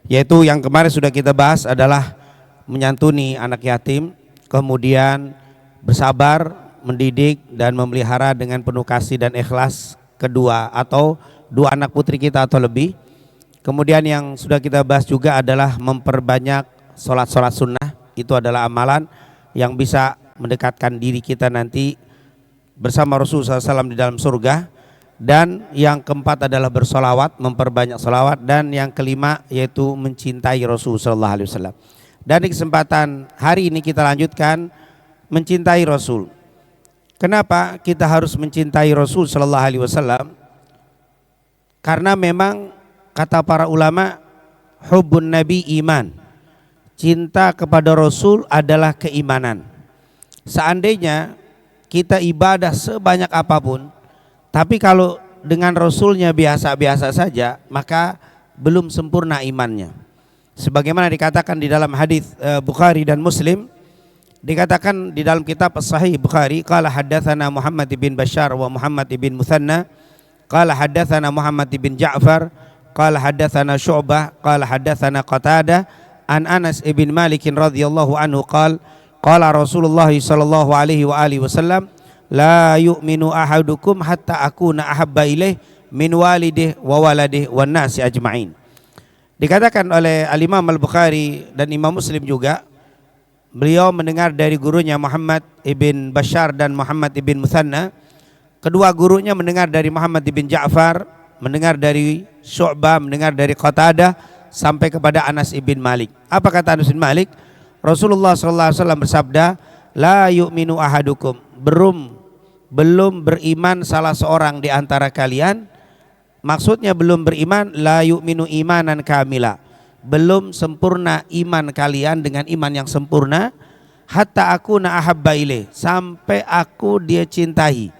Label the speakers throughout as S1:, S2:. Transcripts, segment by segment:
S1: yaitu yang kemarin sudah kita bahas adalah menyantuni anak yatim, kemudian bersabar, mendidik dan memelihara dengan penuh kasih dan ikhlas kedua atau dua anak putri kita atau lebih. Kemudian yang sudah kita bahas juga adalah memperbanyak sholat sunnah. Itu adalah amalan yang bisa mendekatkan diri kita nanti bersama Rasulullah SAW di dalam surga. Dan yang keempat adalah bersolawat, memperbanyak solawat. Dan yang kelima yaitu mencintai Rasulullah SAW. Dan di kesempatan hari ini kita lanjutkan mencintai Rasul. Kenapa kita harus mencintai Rasul SAW? Karena memang kata para ulama, hubbun nabi iman. Cinta kepada Rasul adalah keimanan. Seandainya kita ibadah sebanyak apapun, tapi kalau dengan Rasulnya biasa-biasa saja, maka belum sempurna imannya. Sebagaimana dikatakan di dalam hadis Bukhari dan Muslim, dikatakan di dalam kitab Sahih Bukhari, qala haddatsana Muhammad bin Bashar wa Muhammad bin Muthanna, qala haddatsana Muhammad bin Ja'far, qala haddatsana Syu'bah, qala haddatsana Qatadah an Anas bin Malik radhiyallahu anhu qala Rasulullah sallallahu alaihi wa alihi wasallam, la yu'minu ahadukum hatta akuna ahabba ilaih min walidih wa waladih wan nasi ajma'in. Dikatakan oleh Al-Imam Al-Bukhari dan Imam Muslim juga, beliau mendengar dari gurunya Muhammad ibn Bashar dan Muhammad ibn Muthanna. Kedua gurunya mendengar dari Muhammad ibn Ja'far, mendengar dari Syu'bah, mendengar dari Qatadah sampai kepada Anas ibn Malik. Apa kata Anas bin Malik? Rasulullah SAW bersabda, la yu'minu ahadukum, belum beriman salah seorang di antara kalian. Maksudnya belum beriman, la yu'minu imanan kamila, belum sempurna iman kalian dengan iman yang sempurna, hatta akuna ahabba ilaih, sampai aku dia cintai,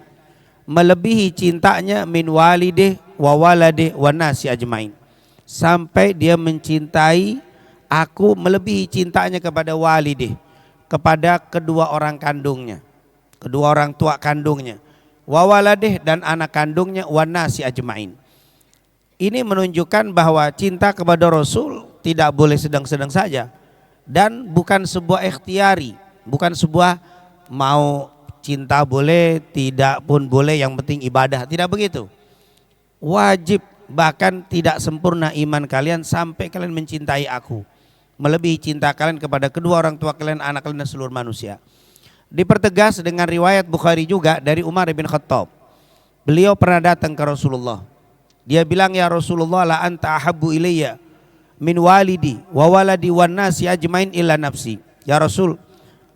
S1: melebihi cintanya min walidih wa waladih wa nasi ajmain, sampai dia mencintai aku melebihi cintanya kepada walidih, kepada kedua orang kandungnya, kedua orang tua kandungnya, wa waladih dan anak kandungnya, wa nasi ajmain. Ini menunjukkan bahwa cinta kepada Rasul tidak boleh sedang-sedang saja, dan bukan sebuah ikhtiari, bukan sebuah mau cinta boleh, tidak pun boleh, yang penting ibadah. Tidak begitu. Wajib, bahkan tidak sempurna iman kalian sampai kalian mencintai aku, melebihi cinta kalian kepada kedua orang tua kalian, anak kalian dan seluruh manusia. Dipertegas dengan riwayat Bukhari juga dari Umar bin Khattab. Beliau pernah datang ke Rasulullah. Dia bilang, ya Rasulullah, la anta ahabbu ilayya min walidi wa waladi wan nasi ajmain illa nafsi. Ya Rasul,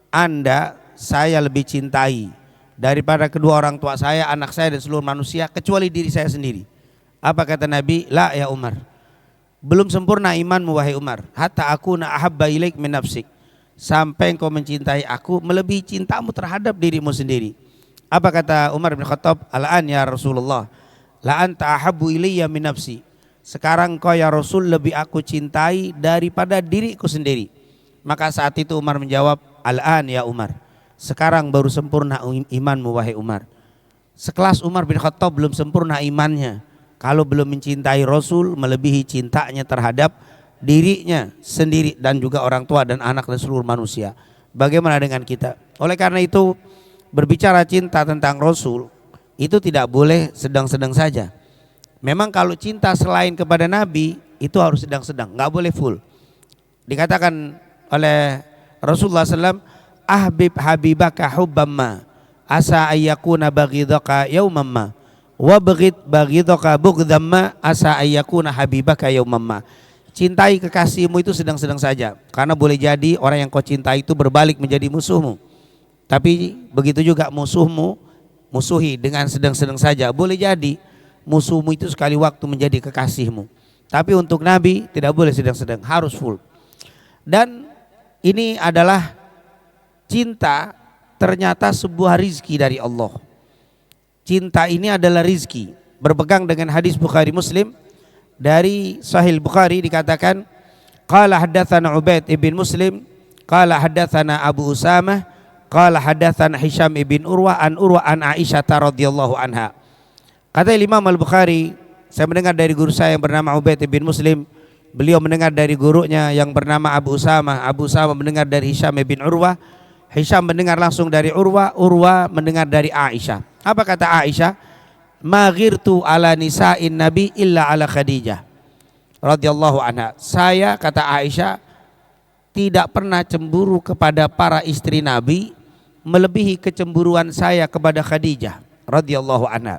S1: Anda saya lebih cintai daripada kedua orang tua saya, anak saya dan seluruh manusia, kecuali diri saya sendiri. Apa kata Nabi? La ya Umar, belum sempurna imanmu wahai Umar, hatta akuna ahabba ilaik min nafsik, sampai engkau mencintai aku melebihi cintamu terhadap dirimu sendiri. Apa kata Umar bin Khattab? Al-an ya Rasulullah, la anta ahabbu ilayya min nafsi, sekarang kau ya Rasul lebih aku cintai daripada diriku sendiri. Maka saat itu Umar menjawab, al-an ya Umar, sekarang baru sempurna imanmu wahai Umar. Sekelas Umar bin Khattab belum sempurna imannya kalau belum mencintai Rasul melebihi cintanya terhadap dirinya sendiri dan juga orang tua dan anak dan seluruh manusia. Bagaimana dengan kita? Oleh karena itu, berbicara cinta tentang Rasul itu tidak boleh sedang-sedang saja. Memang kalau cinta selain kepada Nabi itu harus sedang-sedang, nggak boleh full. Dikatakan oleh Rasulullah SAW, ahbib habibaka hubbamma asa ayyakuna baghidaka yaumamma wa baghid baghidaka bughdamma asa ayyakuna habibaka yaumamma. Cintai kekasihmu itu sedang-sedang saja, karena boleh jadi orang yang kau cintai itu berbalik menjadi musuhmu. Tapi begitu juga musuhmu musuhi dengan sedang-sedang saja. Boleh jadi musuhmu itu sekali waktu menjadi kekasihmu. Tapi untuk Nabi tidak boleh sedang-sedang, harus full. Dan ini adalah cinta ternyata sebuah rizki dari Allah. Cinta ini adalah rizki. Berpegang dengan hadis Bukhari Muslim, dari Sahih Bukhari dikatakan, qala haddatsana Ubaid ibn Muslim, qala haddatsana Abu Usamah, qala haddatsana Hisham ibn Urwah an Aisyah radhiyallahu anha. Kata Imam Al-Bukhari, saya mendengar dari guru saya yang bernama Ubaid ibn Muslim, beliau mendengar dari gurunya yang bernama Abu Usama. Abu Usama mendengar dari Hisham bin Urwah. Hisham mendengar langsung dari Urwah. Urwah mendengar dari Aisyah. Apa kata Aisyah? Ma ghirtu ala nisa'in nabi illa ala Khadijah radhiyallahu anha. Saya, kata Aisyah, tidak pernah cemburu kepada para istri Nabi melebihi kecemburuan saya kepada Khadijah radhiyallahu anha.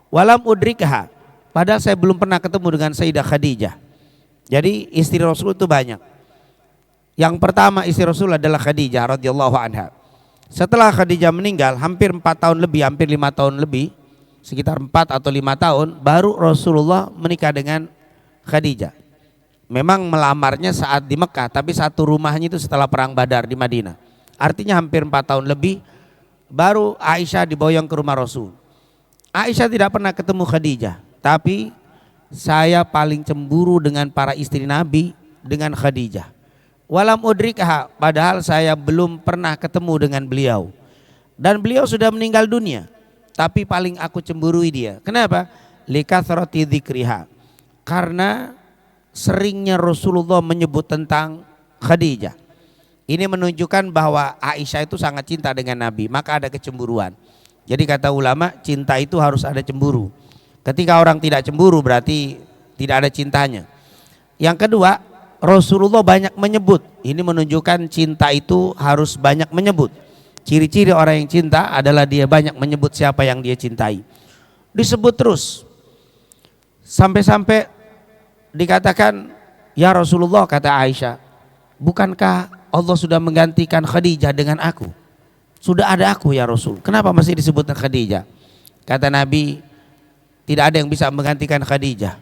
S1: Walam udrikha, padahal saya belum pernah ketemu dengan Sayyidah Khadijah. Jadi istri Rasul itu banyak. Yang pertama istri Rasul adalah Khadijah radhiyallahu anha. Setelah Khadijah meninggal hampir 4 tahun lebih, hampir 5 tahun lebih, sekitar 4 atau 5 tahun, baru Rasulullah menikah dengan Khadijah. Memang melamarnya saat di Mekah, tapi satu rumahnya itu setelah perang Badar di Madinah. Artinya hampir 4 tahun lebih baru Aisyah diboyong ke rumah Rasul. Aisyah tidak pernah ketemu Khadijah, tapi saya paling cemburu dengan para istri Nabi dengan Khadijah. Walam udrikha, padahal saya belum pernah ketemu dengan beliau. Dan beliau sudah meninggal dunia, tapi paling aku cemburui dia. Kenapa? Likathrati dzikriha. Karena seringnya Rasulullah menyebut tentang Khadijah. Ini menunjukkan bahwa Aisyah itu sangat cinta dengan Nabi, maka ada kecemburuan. Jadi kata ulama, cinta itu harus ada cemburu. Ketika orang tidak cemburu berarti tidak ada cintanya. Yang kedua, Rasulullah banyak menyebut. Ini menunjukkan cinta itu harus banyak menyebut. Ciri-ciri orang yang cinta adalah dia banyak menyebut siapa yang dia cintai. Disebut terus. Sampai-sampai dikatakan, ya Rasulullah, kata Aisyah, bukankah Allah sudah menggantikan Khadijah dengan aku? Sudah ada aku ya Rasul, kenapa masih disebut Khadijah? Kata Nabi, tidak ada yang bisa menggantikan Khadijah.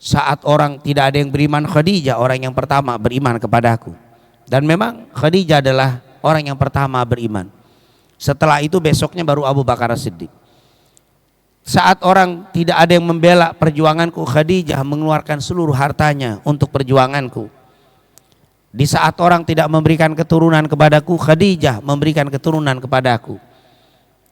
S1: Saat orang tidak ada yang beriman, Khadijah orang yang pertama beriman kepadaku. Dan memang Khadijah adalah orang yang pertama beriman. Setelah itu besoknya baru Abu Bakar As-Siddiq. Saat orang tidak ada yang membela perjuanganku, Khadijah mengeluarkan seluruh hartanya untuk perjuanganku. Di saat orang tidak memberikan keturunan kepadaku, Khadijah memberikan keturunan kepadaku.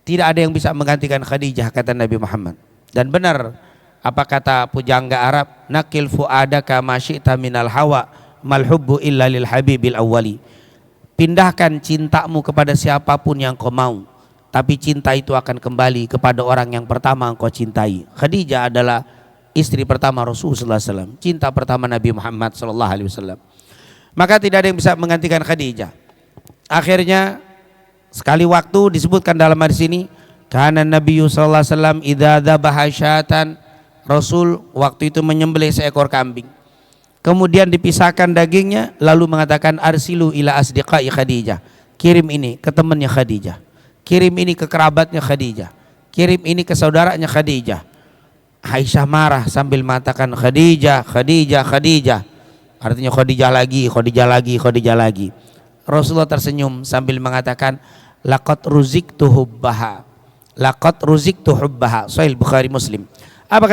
S1: Tidak ada yang bisa menggantikan Khadijah, kata Nabi Muhammad. Dan benar apa kata pujangga Arab, nakil fuadaka ma syi'ta minal hawa mal hubbu illa lil habibil awwali. Pindahkan cintamu kepada siapapun yang kau mau, tapi cinta itu akan kembali kepada orang yang pertama engkau cintai. Khadijah adalah istri pertama Rasulullah SAW, cinta pertama Nabi Muhammad SAW. Maka tidak ada yang bisa menggantikan Khadijah. Akhirnya sekali waktu disebutkan dalam hadis ini, karena Nabi sallallahu alaihi wasallam idza dzabaha syatan, Rasul waktu itu menyembelih seekor kambing. Kemudian dipisahkan dagingnya, lalu mengatakan arsilu ila asdiqai Khadijah. Kirim ini ke temannya Khadijah. Kirim ini ke kerabatnya Khadijah. Kirim ini ke saudaranya Khadijah. Aisyah marah sambil mengatakan Khadijah, Khadijah, Khadijah. Artinya Khadijah lagi, Khadijah lagi, Khadijah lagi. Rasulullah tersenyum sambil mengatakan laqad ruziktu hubbaha. Laqad ruziktu hubbaha. Sahih Bukhari Muslim. Apa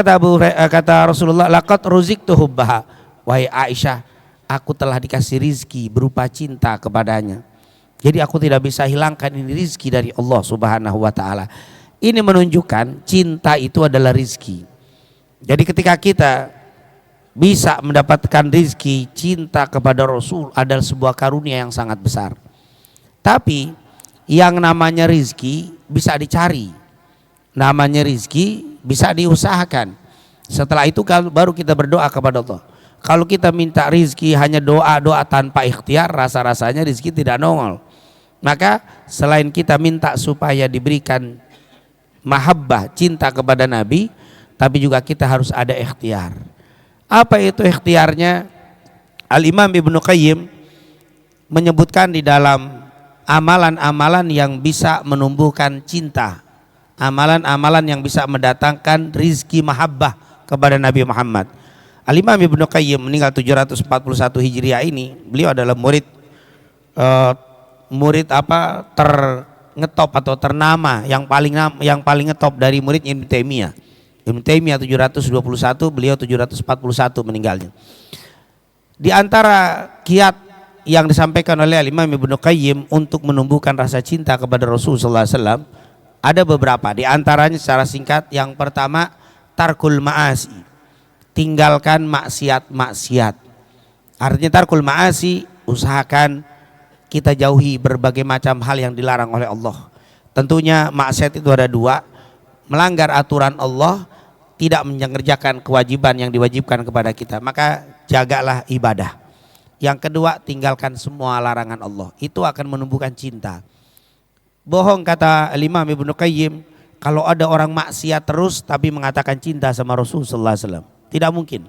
S1: kata Rasulullah? Laqad ruziktu hubbaha. Wahai Aisyah, aku telah dikasih rizki berupa cinta kepadanya. Jadi aku tidak bisa hilangkan ini rizki dari Allah Subhanahu wa ta'ala. Ini menunjukkan cinta itu adalah rizki. Jadi ketika kita bisa mendapatkan rizki, cinta kepada Rasul adalah sebuah karunia yang sangat besar. Tapi yang namanya rizki bisa dicari, namanya rizki bisa diusahakan. Setelah itu baru kita berdoa kepada Allah. Kalau kita minta rizki hanya doa-doa tanpa ikhtiar, rasa-rasanya rizki tidak nongol. Maka selain kita minta supaya diberikan mahabbah, cinta kepada Nabi, tapi juga kita harus ada ikhtiar. Apa itu ikhtiarnya? Al-Imam Ibnu Qayyim menyebutkan di dalam amalan-amalan yang bisa menumbuhkan cinta, amalan-amalan yang bisa mendatangkan rizki mahabbah kepada Nabi Muhammad. Al-Imam Ibnu Qayyim meninggal 741 Hijriah ini, beliau adalah murid terngetop atau ternama yang paling ngetop dari murid Ibnu Taimiyah. Ibnu Taimiyah 721, beliau 741 meninggalnya. Di antara kiat yang disampaikan oleh Imam Ibnu Qayyim untuk menumbuhkan rasa cinta kepada Rasulullah SAW ada beberapa. Di antaranya secara singkat, yang pertama tarkul ma'asi, tinggalkan maksiat-maksiat. Artinya tarkul ma'asi, usahakan kita jauhi berbagai macam hal yang dilarang oleh Allah. Tentunya maksiat itu ada dua, melanggar aturan Allah, tidak mengerjakan kewajiban yang diwajibkan kepada kita, maka jagalah ibadah. Yang kedua, tinggalkan semua larangan Allah, itu akan menumbuhkan cinta. Bohong kata Imam Ibnu Qayyim kalau ada orang maksiat terus tapi mengatakan cinta sama Rasul sallallahu alaihi wasallam. Tidak mungkin.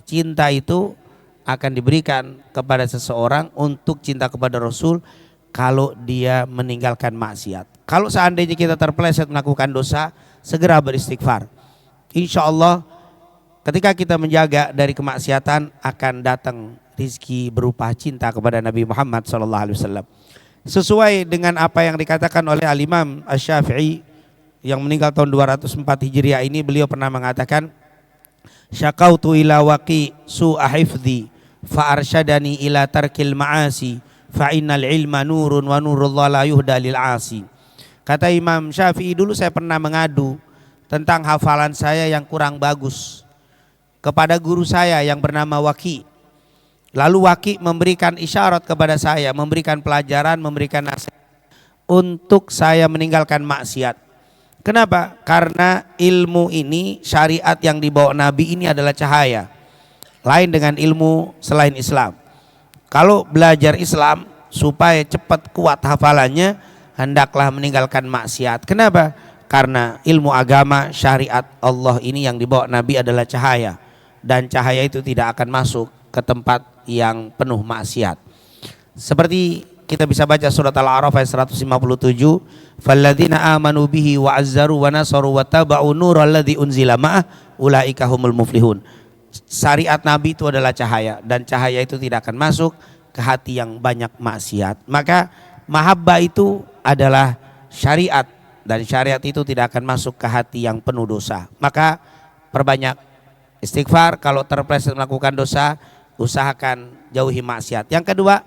S1: Cinta itu akan diberikan kepada seseorang untuk cinta kepada Rasul kalau dia meninggalkan maksiat. Kalau seandainya kita terpeleset melakukan dosa, segera beristighfar. Insya Allah ketika kita menjaga dari kemaksiatan akan datang rizki berupa cinta kepada Nabi Muhammad SAW. Sesuai dengan apa yang dikatakan oleh Al-Imam Asy-Syafi'i yang meninggal tahun 204 Hijriah ini, beliau pernah mengatakan, syakautu ila waqi su'a hifdzi fa arsyadani ila tarkil ma'asi fa innal ilma nurun wa nurullah la yuhda lil 'asi. Kata Imam Syafi'i, dulu saya pernah mengadu tentang hafalan saya yang kurang bagus kepada guru saya yang bernama Waqi. Lalu Waqi memberikan isyarat kepada saya, memberikan pelajaran, memberikan nasihat untuk saya meninggalkan maksiat. Kenapa? Karena ilmu ini, syariat yang dibawa Nabi ini adalah cahaya, lain dengan ilmu selain Islam. Kalau belajar Islam supaya cepat kuat hafalannya, hendaklah meninggalkan maksiat. Kenapa? Karena ilmu agama, syariat Allah ini yang dibawa Nabi adalah cahaya, dan cahaya itu tidak akan masuk ke tempat yang penuh maksiat. Seperti kita bisa baca surat Al-A'raf ayat 157, falladzina amanu bihi wa azzaru wa nasaru wa taba'u nural ladzi unzila ma'ah ulaika humul muflihun. Syariat Nabi itu adalah cahaya, dan cahaya itu tidak akan masuk ke hati yang banyak maksiat. Maka mahabbah itu adalah syariat, dan syariat itu tidak akan masuk ke hati yang penuh dosa. Maka perbanyak istighfar, kalau terpleset melakukan dosa usahakan jauhi maksiat. Yang kedua,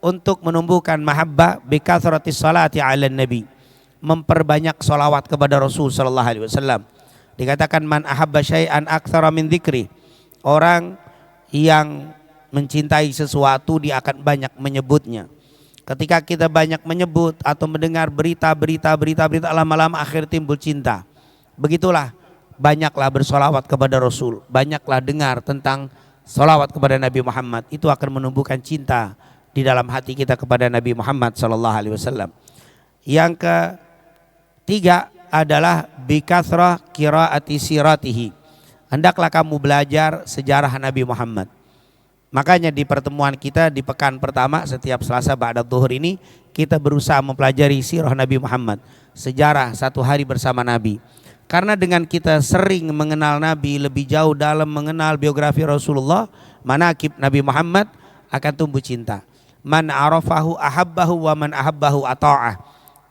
S1: untuk menumbuhkan mahabbah bikathratis salati 'alan nabi, memperbanyak salawat kepada Rasul sallallahu alaihi wasallam. Dikatakan man ahabba syai'an aktsara min dzikri, orang yang mencintai sesuatu dia akan banyak menyebutnya. Ketika kita banyak menyebut atau mendengar berita, lama-lama akhir timbul cinta. Begitulah, banyaklah bersolawat kepada Rasul, banyaklah dengar tentang solawat kepada Nabi Muhammad, itu akan menumbuhkan cinta di dalam hati kita kepada Nabi Muhammad sallallahu alaihi wasallam. Yang ketiga adalah bikathrah qiraati siratihi. Hendaklah kamu belajar sejarah Nabi Muhammad. Makanya di pertemuan kita di pekan pertama setiap Selasa ba'da zuhur ini kita berusaha mempelajari sirah Nabi Muhammad, sejarah satu hari bersama Nabi. Karena dengan kita sering mengenal Nabi, lebih jauh dalam mengenal biografi Rasulullah, manaqib Nabi Muhammad, akan tumbuh cinta. Man arafahu ahabbahu wa man ahabbahu ata'ah.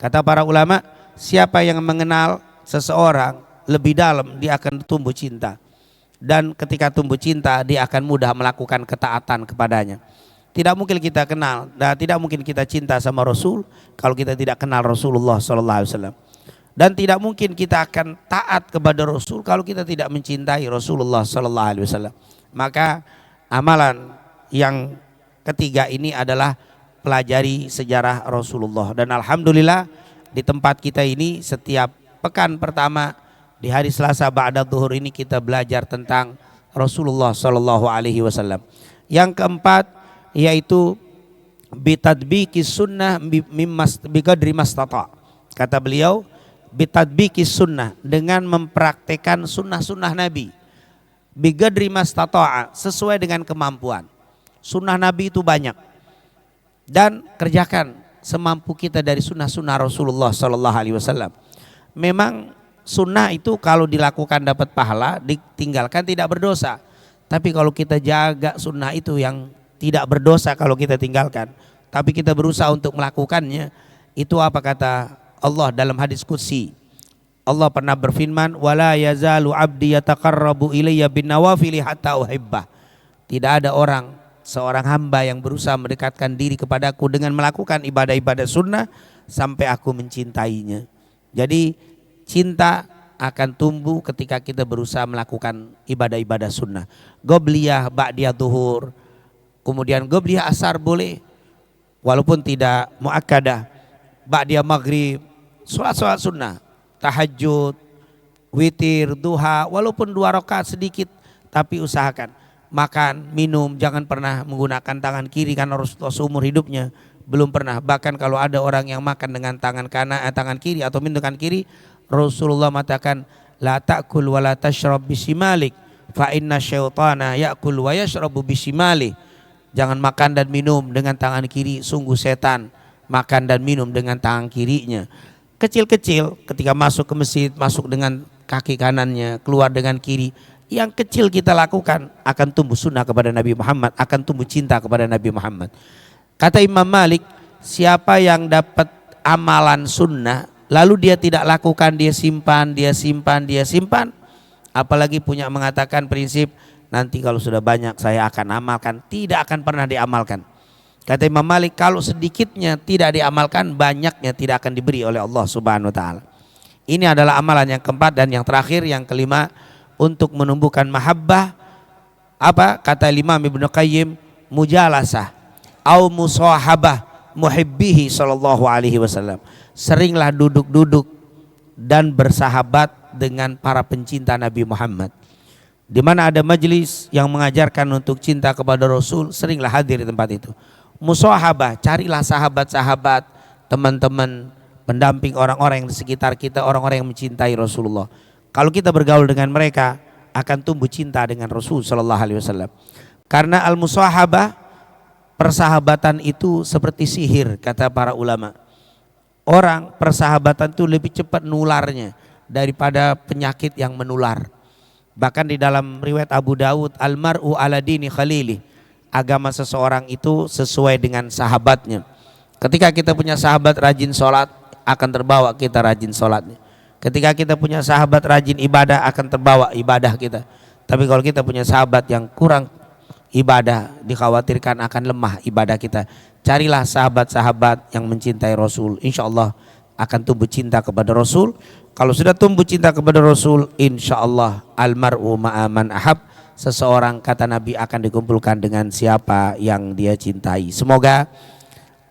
S1: Kata para ulama, siapa yang mengenal seseorang lebih dalam, dia akan tumbuh cinta. Dan ketika tumbuh cinta, dia akan mudah melakukan ketaatan kepadanya. Tidak mungkin kita kenal dan tidak mungkin kita cinta sama Rasul kalau kita tidak kenal Rasulullah SAW. Dan tidak mungkin kita akan taat kepada Rasul kalau kita tidak mencintai Rasulullah SAW. Maka amalan yang ketiga ini adalah pelajari sejarah Rasulullah. Dan alhamdulillah di tempat kita ini setiap pekan pertama di hari Selasa ba'da zuhur ini kita belajar tentang Rasulullah SAW. Yang keempat yaitu bitadbiqis sunnah biqadri mastata'. Kata beliau, bitadbiqis sunnah, dengan mempraktekkan sunnah-sunnah Nabi, biqadri mastata', sesuai dengan kemampuan. Sunnah Nabi itu banyak, dan kerjakan semampu kita dari sunnah-sunnah Rasulullah SAW. Memang sunnah itu kalau dilakukan dapat pahala, ditinggalkan tidak berdosa. Tapi kalau kita jaga sunnah itu yang tidak berdosa kalau kita tinggalkan, tapi kita berusaha untuk melakukannya, itu apa kata Allah dalam hadis qudsi? Allah pernah berfirman, wala yazalu abdi yataqarrabu ilayya bin nawafili hatta uhibbah. Tidak ada seorang hamba yang berusaha mendekatkan diri kepadaku dengan melakukan ibadah-ibadah sunnah sampai aku mencintainya. Jadi cinta akan tumbuh ketika kita berusaha melakukan ibadah-ibadah sunnah. Qobliyah, ba'diyah zuhur, kemudian qobliyah asar boleh walaupun tidak muakkadah, ba'diyah maghrib, sholat sunnah, tahajud, witir, duha, walaupun 2 rakaat sedikit, tapi usahakan makan, minum, jangan pernah menggunakan tangan kiri karena Rasulullah seumur hidupnya belum pernah. Bahkan kalau ada orang yang makan dengan tangan tangan kiri atau minum dengan kiri, Rasulullah mengatakan la ta'kul wa la tashrab bisimalik fa inna syaitana ya'kul wa yashrabu bisimali. Jangan makan dan minum dengan tangan kiri, sungguh setan makan dan minum dengan tangan kirinya. Kecil-kecil ketika masuk ke masjid, masuk dengan kaki kanannya, keluar dengan kiri. Yang kecil kita lakukan akan tumbuh sunnah kepada Nabi Muhammad, akan tumbuh cinta kepada Nabi Muhammad. Kata Imam Malik, siapa yang dapat amalan sunnah lalu dia tidak lakukan, dia simpan, apalagi punya mengatakan prinsip nanti kalau sudah banyak saya akan amalkan, tidak akan pernah diamalkan. Kata Imam Malik, kalau sedikitnya tidak diamalkan, banyaknya tidak akan diberi oleh Allah Subhanahu wa taala. Ini adalah amalan yang keempat. Dan yang terakhir, yang kelima, untuk menumbuhkan mahabbah, apa kata Imam Ibnu Qayyim, mujalasah au musahabah muhibbihi sallallahu alaihi wasallam. Seringlah duduk-duduk dan bersahabat dengan para pencinta Nabi Muhammad. Di mana ada majelis yang mengajarkan untuk cinta kepada Rasul, seringlah hadir di tempat itu. Musahabah, carilah sahabat-sahabat, teman-teman, pendamping, orang-orang yang di sekitar kita, orang-orang yang mencintai Rasulullah. Kalau kita bergaul dengan mereka, akan tumbuh cinta dengan Rasul sallallahu alaihi wasallam. Karena al-musahabah, persahabatan itu seperti sihir, kata para ulama. Orang persahabatan itu lebih cepat nularnya daripada penyakit yang menular. Bahkan di dalam riwayat Abu Dawud, al-mar'u ala dini khalili, agama seseorang itu sesuai dengan sahabatnya. Ketika kita punya sahabat rajin sholat, akan terbawa kita rajin sholatnya. Ketika kita punya sahabat rajin ibadah, akan terbawa ibadah kita. Tapi kalau kita punya sahabat yang kurang ibadah, dikhawatirkan akan lemah ibadah kita. Carilah sahabat-sahabat yang mencintai Rasul, insya Allah akan tumbuh cinta kepada Rasul. Kalau sudah tumbuh cinta kepada Rasul, insya Allah almar'u ma'aman ahab, seseorang kata Nabi akan dikumpulkan dengan siapa yang dia cintai. Semoga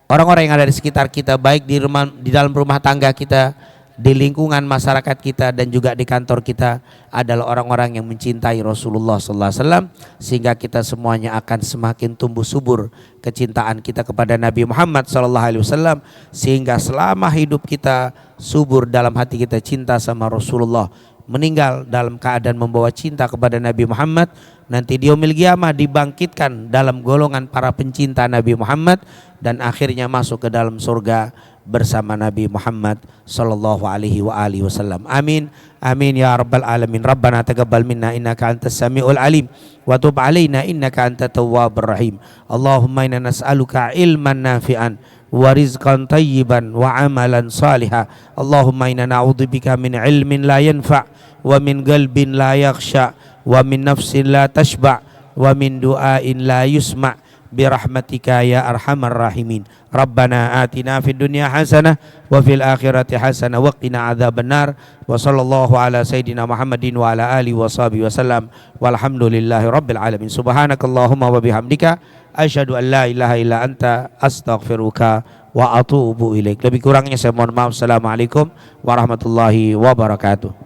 S1: orang-orang yang ada di sekitar kita, baik di dalam rumah tangga kita, di lingkungan masyarakat kita, dan juga di kantor kita, adalah orang-orang yang mencintai Rasulullah sallallahu alaihi wasallam, sehingga kita semuanya akan semakin tumbuh subur kecintaan kita kepada Nabi Muhammad sallallahu alaihi wasallam, sehingga selama hidup kita subur dalam hati kita cinta sama Rasulullah, meninggal dalam keadaan membawa cinta kepada Nabi Muhammad, nanti di yaumil qiyamah dibangkitkan dalam golongan para pencinta Nabi Muhammad, dan akhirnya masuk ke dalam surga bersama Nabi Muhammad sallallahu alaihi wa alihi wasallam. Amin. Amin ya rabbal alamin. Rabbana taqabbal minna innaka antas samiul alim wa tub alaina innaka antat tawwabur rahim. Allahumma inna nas'aluka ilman nafi'an wa rizqan tayyiban wa amalan salihan. Allahumma inna na'udzubika min ilmin la yanfa' wa min qalbin la yakhsha wa min nafsin la tashba' wa min du'ain la yusma' birahmatika ya arhamar rahimin. Rabbana atina fid dunya hasanah wa fil akhirati hasanah wa qina adzabannar. Wa sallallahu ala sayidina Muhammadin wa ala alihi wa sahbihi wasallam. Walhamdulillahi rabbil alamin. Subhanakallahumma wa bihamdika asyhadu an la ilaha illa anta astaghfiruka wa atubu ilaik. Lebih kurangnya saya mohon maaf. Assalamualaikum warahmatullahi wabarakatuh.